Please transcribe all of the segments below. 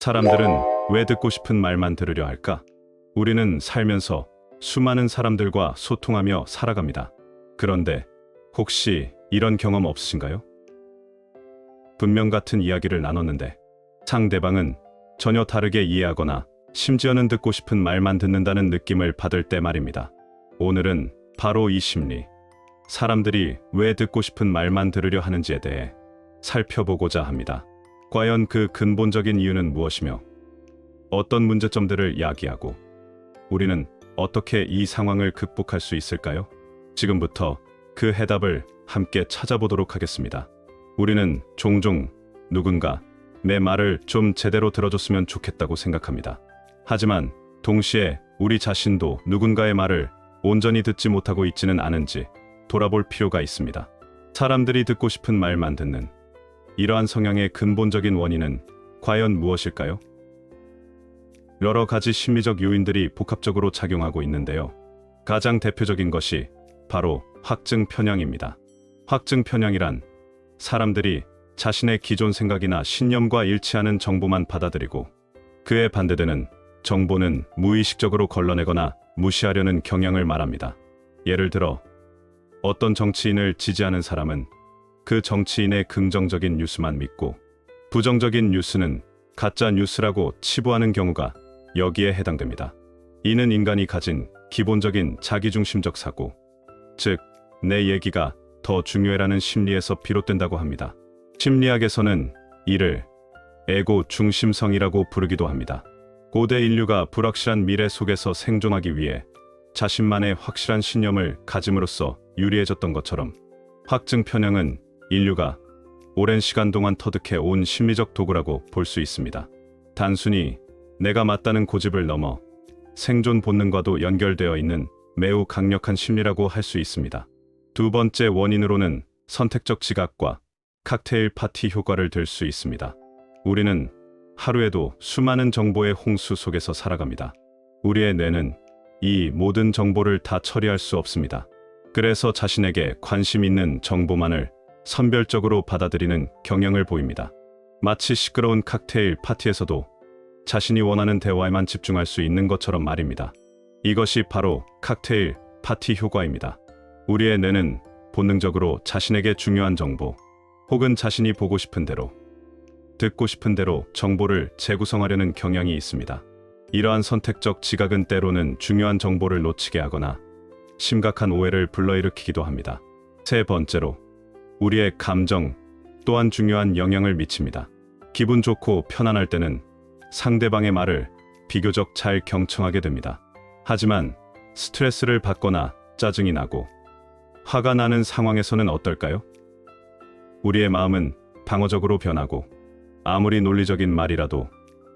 사람들은 왜 듣고 싶은 말만 들으려 할까? 우리는 살면서 수많은 사람들과 소통하며 살아갑니다. 그런데 혹시 이런 경험 없으신가요? 분명 같은 이야기를 나눴는데 상대방은 전혀 다르게 이해하거나 심지어는 듣고 싶은 말만 듣는다는 느낌을 받을 때 말입니다. 오늘은 바로 이 심리, 사람들이 왜 듣고 싶은 말만 들으려 하는지에 대해 살펴보고자 합니다. 과연 그 근본적인 이유는 무엇이며 어떤 문제점들을 야기하고 우리는 어떻게 이 상황을 극복할 수 있을까요? 지금부터 그 해답을 함께 찾아보도록 하겠습니다. 우리는 종종 누군가 내 말을 좀 제대로 들어줬으면 좋겠다고 생각합니다. 하지만 동시에 우리 자신도 누군가의 말을 온전히 듣지 못하고 있지는 않은지 돌아볼 필요가 있습니다. 사람들이 듣고 싶은 말만 듣는 이러한 성향의 근본적인 원인은 과연 무엇일까요? 여러 가지 심리적 요인들이 복합적으로 작용하고 있는데요. 가장 대표적인 것이 바로 확증 편향입니다. 확증 편향이란 사람들이 자신의 기존 생각이나 신념과 일치하는 정보만 받아들이고 그에 반대되는 정보는 무의식적으로 걸러내거나 무시하려는 경향을 말합니다. 예를 들어 어떤 정치인을 지지하는 사람은 그 정치인의 긍정적인 뉴스만 믿고 부정적인 뉴스는 가짜 뉴스라고 치부하는 경우가 여기에 해당됩니다. 이는 인간이 가진 기본적인 자기중심적 사고, 즉 내 얘기가 더 중요해라는 심리에서 비롯된다고 합니다. 심리학에서는 이를 에고 중심성이라고 부르기도 합니다. 고대 인류가 불확실한 미래 속에서 생존하기 위해 자신만의 확실한 신념을 가짐으로써 유리해졌던 것처럼 확증 편향은 인류가 오랜 시간 동안 터득해 온 심리적 도구라고 볼 수 있습니다. 단순히 내가 맞다는 고집을 넘어 생존 본능과도 연결되어 있는 매우 강력한 심리라고 할 수 있습니다. 두 번째 원인으로는 선택적 지각과 칵테일 파티 효과를 들 수 있습니다. 우리는 하루에도 수많은 정보의 홍수 속에서 살아갑니다. 우리의 뇌는 이 모든 정보를 다 처리할 수 없습니다. 그래서 자신에게 관심 있는 정보만을 선별적으로 받아들이는 경향을 보입니다. 마치 시끄러운 칵테일 파티에서도 자신이 원하는 대화에만 집중할 수 있는 것처럼 말입니다. 이것이 바로 칵테일 파티 효과입니다. 우리의 뇌는 본능적으로 자신에게 중요한 정보 혹은 자신이 보고 싶은 대로, 듣고 싶은 대로 정보를 재구성하려는 경향이 있습니다. 이러한 선택적 지각은 때로는 중요한 정보를 놓치게 하거나 심각한 오해를 불러일으키기도 합니다. 세 번째로, 우리의 감정 또한 중요한 영향을 미칩니다. 기분 좋고 편안할 때는 상대방의 말을 비교적 잘 경청하게 됩니다. 하지만 스트레스를 받거나 짜증이 나고 화가 나는 상황에서는 어떨까요? 우리의 마음은 방어적으로 변하고 아무리 논리적인 말이라도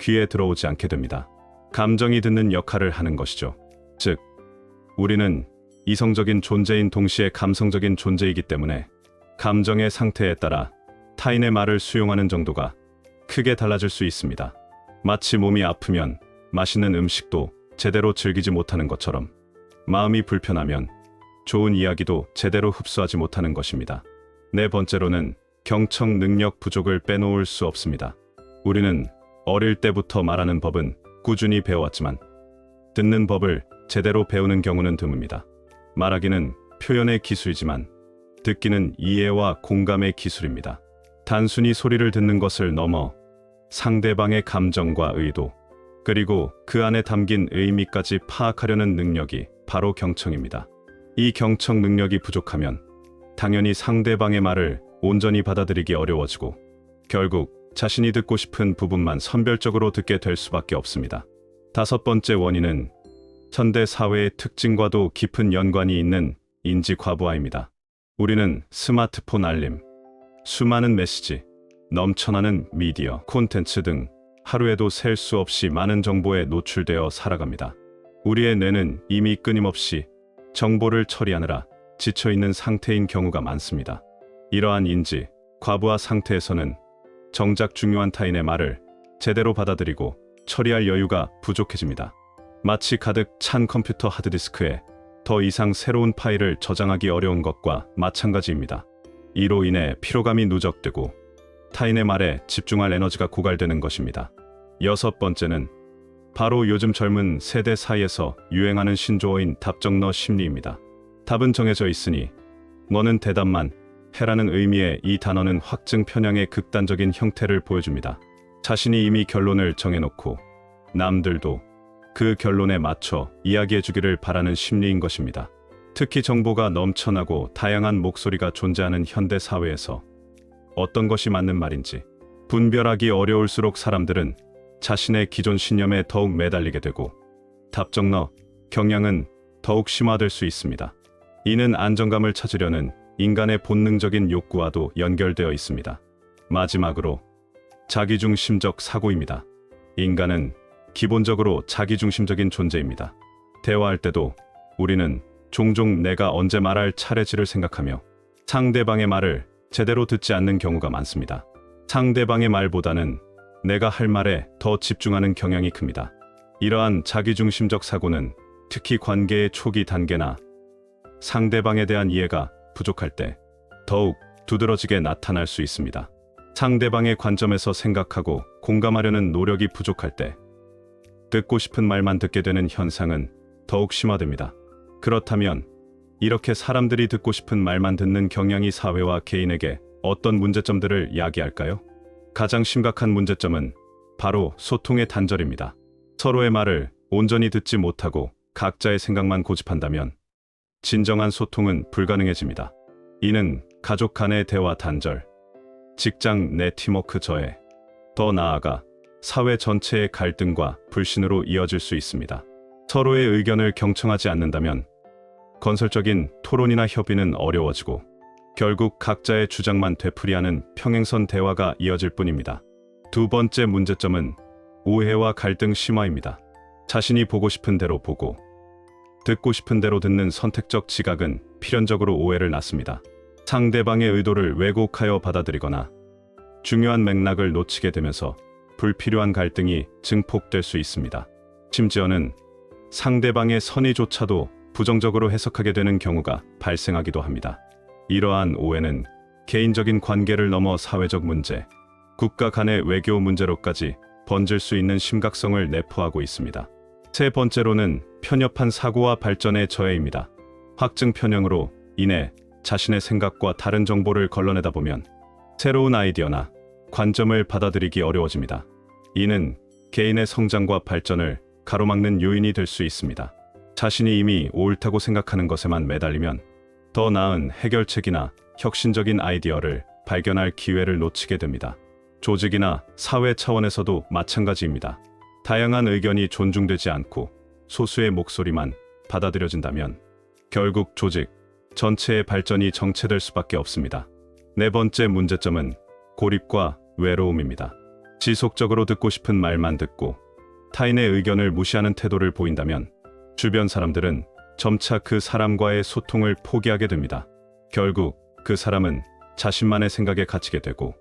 귀에 들어오지 않게 됩니다. 감정이 듣는 역할을 하는 것이죠. 즉, 우리는 이성적인 존재인 동시에 감성적인 존재이기 때문에 감정의 상태에 따라 타인의 말을 수용하는 정도가 크게 달라질 수 있습니다. 마치 몸이 아프면 맛있는 음식도 제대로 즐기지 못하는 것처럼 마음이 불편하면 좋은 이야기도 제대로 흡수하지 못하는 것입니다. 네 번째로는 경청 능력 부족을 빼놓을 수 없습니다. 우리는 어릴 때부터 말하는 법은 꾸준히 배워왔지만 듣는 법을 제대로 배우는 경우는 드뭅니다. 말하기는 표현의 기술이지만 듣기는 이해와 공감의 기술입니다. 단순히 소리를 듣는 것을 넘어 상대방의 감정과 의도, 그리고 그 안에 담긴 의미까지 파악하려는 능력이 바로 경청입니다. 이 경청 능력이 부족하면 당연히 상대방의 말을 온전히 받아들이기 어려워지고 결국 자신이 듣고 싶은 부분만 선별적으로 듣게 될 수밖에 없습니다. 다섯 번째 원인은 현대 사회의 특징과도 깊은 연관이 있는 인지 과부하입니다. 우리는 스마트폰 알림, 수많은 메시지, 넘쳐나는 미디어, 콘텐츠 등 하루에도 셀 수 없이 많은 정보에 노출되어 살아갑니다. 우리의 뇌는 이미 끊임없이 정보를 처리하느라 지쳐있는 상태인 경우가 많습니다. 이러한 인지 과부하 상태에서는 정작 중요한 타인의 말을 제대로 받아들이고 처리할 여유가 부족해집니다. 마치 가득 찬 컴퓨터 하드디스크에 더 이상 새로운 파일을 저장하기 어려운 것과 마찬가지입니다. 이로 인해 피로감이 누적되고 타인의 말에 집중할 에너지가 고갈되는 것입니다. 여섯 번째는 바로 요즘 젊은 세대 사이에서 유행하는 신조어인 답정너 심리입니다. 답은 정해져 있으니 너는 대답만 해라는 의미의 이 단어는 확증 편향의 극단적인 형태를 보여줍니다. 자신이 이미 결론을 정해놓고 남들도 그 결론에 맞춰 이야기해주기를 바라는 심리인 것입니다. 특히 정보가 넘쳐나고 다양한 목소리가 존재하는 현대 사회에서 어떤 것이 맞는 말인지 분별하기 어려울수록 사람들은 자신의 기존 신념에 더욱 매달리게 되고 답정너 경향은 더욱 심화될 수 있습니다. 이는 안정감을 찾으려는 인간의 본능적인 욕구와도 연결되어 있습니다. 마지막으로 자기중심적 사고입니다. 인간은 기본적으로 자기중심적인 존재입니다. 대화할 때도 우리는 종종 내가 언제 말할 차례지를 생각하며 상대방의 말을 제대로 듣지 않는 경우가 많습니다. 상대방의 말보다는 내가 할 말에 더 집중하는 경향이 큽니다. 이러한 자기중심적 사고는 특히 관계의 초기 단계나 상대방에 대한 이해가 부족할 때 더욱 두드러지게 나타날 수 있습니다. 상대방의 관점에서 생각하고 공감하려는 노력이 부족할 때 듣고 싶은 말만 듣게 되는 현상은 더욱 심화됩니다. 그렇다면 이렇게 사람들이 듣고 싶은 말만 듣는 경향이 사회와 개인에게 어떤 문제점들을 야기할까요? 가장 심각한 문제점은 바로 소통의 단절입니다. 서로의 말을 온전히 듣지 못하고 각자의 생각만 고집한다면 진정한 소통은 불가능해집니다. 이는 가족 간의 대화 단절, 직장 내 팀워크 저해, 더 나아가 사회 전체의 갈등과 불신으로 이어질 수 있습니다. 서로의 의견을 경청하지 않는다면 건설적인 토론이나 협의는 어려워지고 결국 각자의 주장만 되풀이하는 평행선 대화가 이어질 뿐입니다. 두 번째 문제점은 오해와 갈등 심화입니다. 자신이 보고 싶은 대로 보고 듣고 싶은 대로 듣는 선택적 지각은 필연적으로 오해를 낳습니다. 상대방의 의도를 왜곡하여 받아들이거나 중요한 맥락을 놓치게 되면서 불필요한 갈등이 증폭될 수 있습니다. 심지어는 상대방의 선의조차도 부정적으로 해석하게 되는 경우가 발생하기도 합니다. 이러한 오해는 개인적인 관계를 넘어 사회적 문제, 국가 간의 외교 문제로까지 번질 수 있는 심각성을 내포하고 있습니다. 세 번째로는 편협한 사고와 발전의 저해입니다. 확증 편향으로 인해 자신의 생각과 다른 정보를 걸러내다 보면 새로운 아이디어나 관점을 받아들이기 어려워집니다. 이는 개인의 성장과 발전을 가로막는 요인이 될 수 있습니다. 자신이 이미 옳다고 생각하는 것에만 매달리면 더 나은 해결책이나 혁신적인 아이디어를 발견할 기회를 놓치게 됩니다. 조직이나 사회 차원에서도 마찬가지입니다. 다양한 의견이 존중되지 않고 소수의 목소리만 받아들여진다면 결국 조직 전체의 발전이 정체될 수밖에 없습니다. 네 번째 문제점은 고립과 외로움입니다. 지속적으로 듣고 싶은 말만 듣고 타인의 의견을 무시하는 태도를 보인다면 주변 사람들은 점차 그 사람과의 소통을 포기하게 됩니다. 결국 그 사람은 자신만의 생각에 갇히게 되고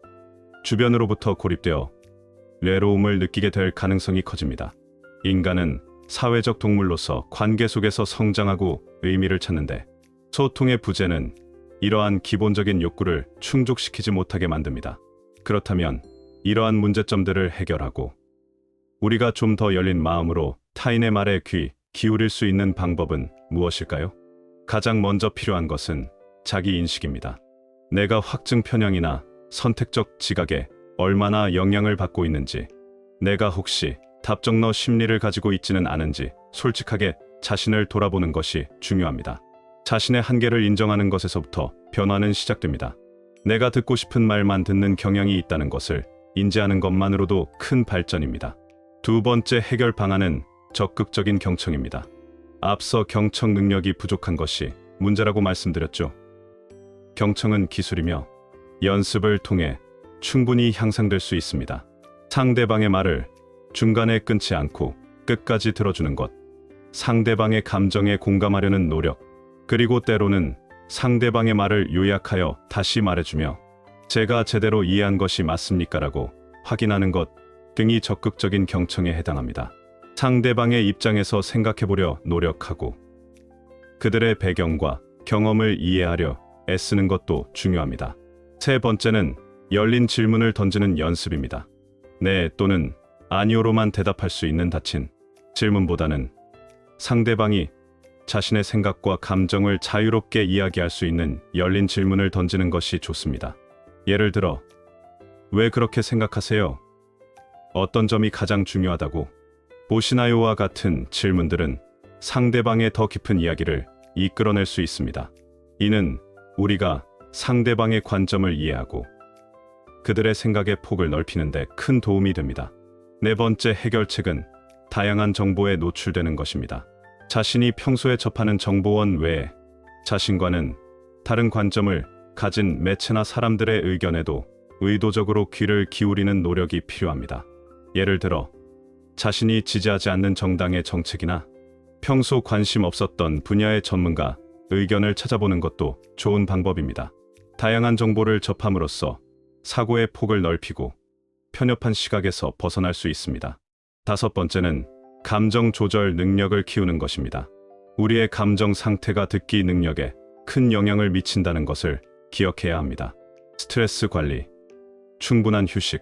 주변으로부터 고립되어 외로움을 느끼게 될 가능성이 커집니다. 인간은 사회적 동물로서 관계 속에서 성장하고 의미를 찾는데 소통의 부재는 이러한 기본적인 욕구를 충족시키지 못하게 만듭니다. 그렇다면 이러한 문제점들을 해결하고 우리가 좀 더 열린 마음으로 타인의 말에 귀 기울일 수 있는 방법은 무엇일까요? 가장 먼저 필요한 것은 자기 인식입니다. 내가 확증 편향이나 선택적 지각에 얼마나 영향을 받고 있는지, 내가 혹시 답정너 심리를 가지고 있지는 않은지 솔직하게 자신을 돌아보는 것이 중요합니다. 자신의 한계를 인정하는 것에서부터 변화는 시작됩니다. 내가 듣고 싶은 말만 듣는 경향이 있다는 것을 인지하는 것만으로도 큰 발전입니다. 두 번째 해결 방안은 적극적인 경청입니다. 앞서 경청 능력이 부족한 것이 문제라고 말씀드렸죠. 경청은 기술이며 연습을 통해 충분히 향상될 수 있습니다. 상대방의 말을 중간에 끊지 않고 끝까지 들어주는 것, 상대방의 감정에 공감하려는 노력, 그리고 때로는 상대방의 말을 요약하여 다시 말해주며 제가 제대로 이해한 것이 맞습니까? 라고 확인하는 것 등이 적극적인 경청에 해당합니다. 상대방의 입장에서 생각해보려 노력하고 그들의 배경과 경험을 이해하려 애쓰는 것도 중요합니다. 세 번째는 열린 질문을 던지는 연습입니다. 네 또는 아니오로만 대답할 수 있는 닫힌 질문보다는 상대방이 자신의 생각과 감정을 자유롭게 이야기할 수 있는 열린 질문을 던지는 것이 좋습니다. 예를 들어, 왜 그렇게 생각하세요? 어떤 점이 가장 중요하다고 보시나요와 같은 질문들은 상대방의 더 깊은 이야기를 이끌어낼 수 있습니다. 이는 우리가 상대방의 관점을 이해하고 그들의 생각의 폭을 넓히는 데 큰 도움이 됩니다. 네 번째 해결책은 다양한 정보에 노출되는 것입니다. 자신이 평소에 접하는 정보원 외에 자신과는 다른 관점을 가진 매체나 사람들의 의견에도 의도적으로 귀를 기울이는 노력이 필요합니다. 예를 들어, 자신이 지지하지 않는 정당의 정책이나 평소 관심 없었던 분야의 전문가 의견을 찾아보는 것도 좋은 방법입니다. 다양한 정보를 접함으로써 사고의 폭을 넓히고 편협한 시각에서 벗어날 수 있습니다. 다섯 번째는 감정 조절 능력을 키우는 것입니다. 우리의 감정 상태가 듣기 능력에 큰 영향을 미친다는 것을 기억해야 합니다. 스트레스 관리, 충분한 휴식,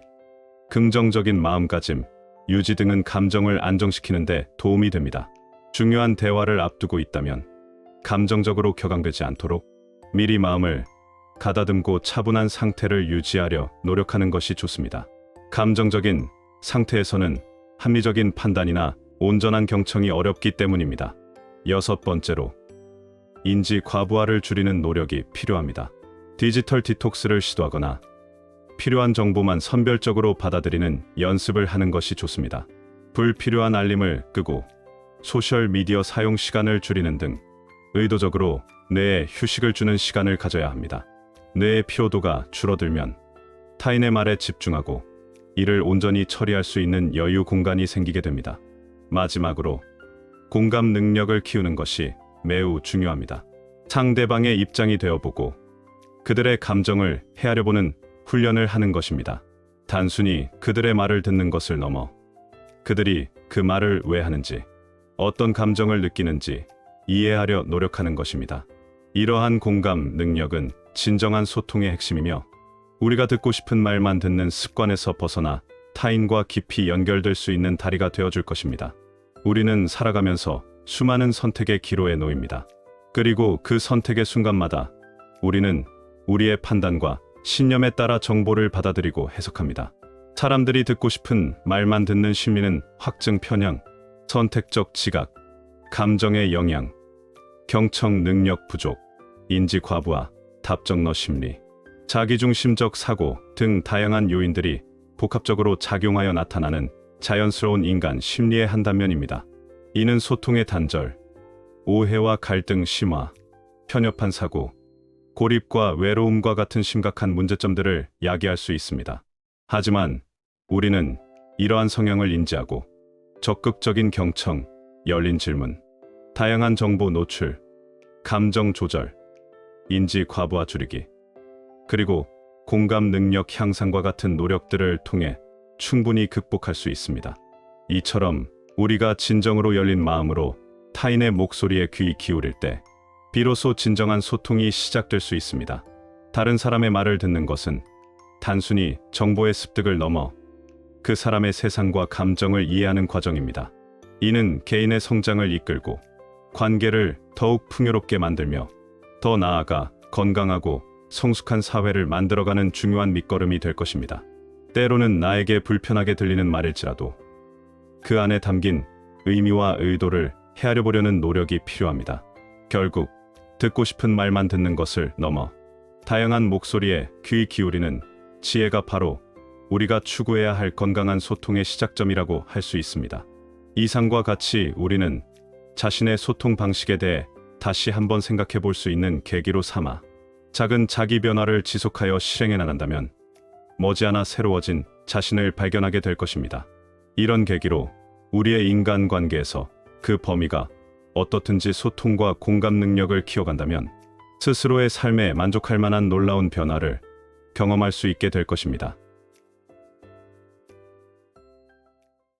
긍정적인 마음가짐, 유지 등은 감정을 안정시키는 데 도움이 됩니다. 중요한 대화를 앞두고 있다면 감정적으로 격앙되지 않도록 미리 마음을 가다듬고 차분한 상태를 유지하려 노력하는 것이 좋습니다. 감정적인 상태에서는 합리적인 판단이나 온전한 경청이 어렵기 때문입니다. 여섯 번째로, 인지 과부하를 줄이는 노력이 필요합니다. 디지털 디톡스를 시도하거나 필요한 정보만 선별적으로 받아들이는 연습을 하는 것이 좋습니다. 불필요한 알림을 끄고 소셜미디어 사용 시간을 줄이는 등 의도적으로 뇌에 휴식을 주는 시간을 가져야 합니다. 뇌의 피로도가 줄어들면 타인의 말에 집중하고 이를 온전히 처리할 수 있는 여유 공간이 생기게 됩니다. 마지막으로, 공감 능력을 키우는 것이 매우 중요합니다. 상대방의 입장이 되어보고 그들의 감정을 헤아려보는 훈련을 하는 것입니다. 단순히 그들의 말을 듣는 것을 넘어 그들이 그 말을 왜 하는지, 어떤 감정을 느끼는지 이해하려 노력하는 것입니다. 이러한 공감 능력은 진정한 소통의 핵심이며 우리가 듣고 싶은 말만 듣는 습관에서 벗어나 타인과 깊이 연결될 수 있는 다리가 되어줄 것입니다. 우리는 살아가면서 수많은 선택의 기로에 놓입니다. 그리고 그 선택의 순간마다 우리는 우리의 판단과 신념에 따라 정보를 받아들이고 해석합니다. 사람들이 듣고 싶은 말만 듣는 심리는 확증 편향, 선택적 지각, 감정의 영향, 경청 능력 부족, 인지 과부하, 답정너 심리, 자기중심적 사고 등 다양한 요인들이 복합적으로 작용하여 나타나는 자연스러운 인간 심리의 한 단면입니다. 이는 소통의 단절, 오해와 갈등 심화, 편협한 사고, 고립과 외로움과 같은 심각한 문제점들을 야기할 수 있습니다. 하지만 우리는 이러한 성향을 인지하고 적극적인 경청, 열린 질문, 다양한 정보 노출, 감정 조절, 인지 과부하 줄이기, 그리고 공감 능력 향상과 같은 노력들을 통해 충분히 극복할 수 있습니다. 이처럼 우리가 진정으로 열린 마음으로 타인의 목소리에 귀 기울일 때 비로소 진정한 소통이 시작될 수 있습니다. 다른 사람의 말을 듣는 것은 단순히 정보의 습득을 넘어 그 사람의 세상과 감정을 이해하는 과정입니다. 이는 개인의 성장을 이끌고 관계를 더욱 풍요롭게 만들며 더 나아가 건강하고 성숙한 사회를 만들어가는 중요한 밑거름이 될 것입니다. 때로는 나에게 불편하게 들리는 말일지라도 그 안에 담긴 의미와 의도를 헤아려보려는 노력이 필요합니다. 결국 듣고 싶은 말만 듣는 것을 넘어 다양한 목소리에 귀 기울이는 지혜가 바로 우리가 추구해야 할 건강한 소통의 시작점이라고 할 수 있습니다. 이상과 같이 우리는 자신의 소통 방식에 대해 다시 한번 생각해 볼 수 있는 계기로 삼아 작은 자기 변화를 지속하여 실행해 나간다면 머지않아 새로워진 자신을 발견하게 될 것입니다. 이런 계기로 우리의 인간관계에서 그 범위가 어떻든지 소통과 공감 능력을 키워간다면 스스로의 삶에 만족할 만한 놀라운 변화를 경험할 수 있게 될 것입니다.